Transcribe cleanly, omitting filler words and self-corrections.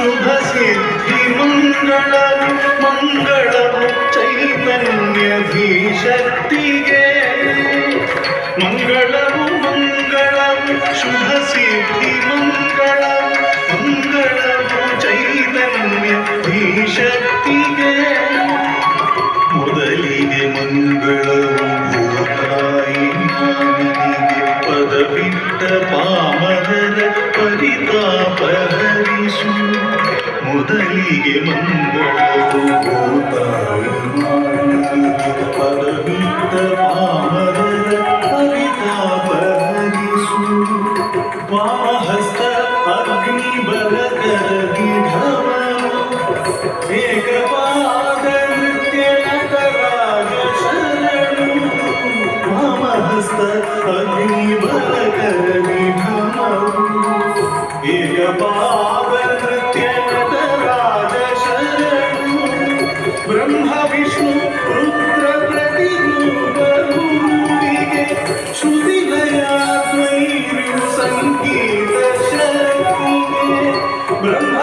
ಶುಭ ಸಿದ್ಧಿ ಮಂಗಳವು ಮಂಗಳವು ಚೈತನ್ಯ ಧೀಶಕ್ತಿಗೆ ಮಂಗಳವು ಮಂಗಳವು ಶುಭ ಸಿದ್ಧಿ ಮಂಗಳವು ಮಂಗಳವು ಚೈತನ್ಯ ಧೀಶಕ್ತಿಗೆ ಮೊದಲಿಗೆ ಮಂಗಳವು ಭೂತಾಯಿ ಮಾನಿಗೆ ಪದವಿಟ್ಟ ಪಾಮರರ ಪರಿತಾಪ ಹರಿಸು ಮೊದಲಿಗೆ ಮಂಗಳವು ಭೂತಾಯಿ ಮಾನಿಗೆ ಪದವಿಟ್ಟ ಪಾಮರರ ಪರಿತಾಪ ಹರಿಸು ವಾಮಹಸ್ತ ಅಗ್ನಿ ಬಲಕರ ಗಿಢವ ಏಕಪಾದ ನೃತ್ಯ ನಟರಾಜ ಶರಣು ವಾಮಹಸ್ತ ಅಗ್ನಿ ಬಲಕರ ಗಿಢವ ಏಕಪಾದ ನೃತ್ಯ ನಟರಾಜ ಶರಣು ಬ್ರಹ್ಮ ವಿಷ್ಣು ರುದ್ರ ಪ್ರತಿರೂಪರೂಪಿಗೆ ಶ್ರುತಿಲಯ ದ್ವೈರ್ಯು ಸಂಗೀತ ಶಕ್ತಿಗೆ ಬ್ರಹ್ಮ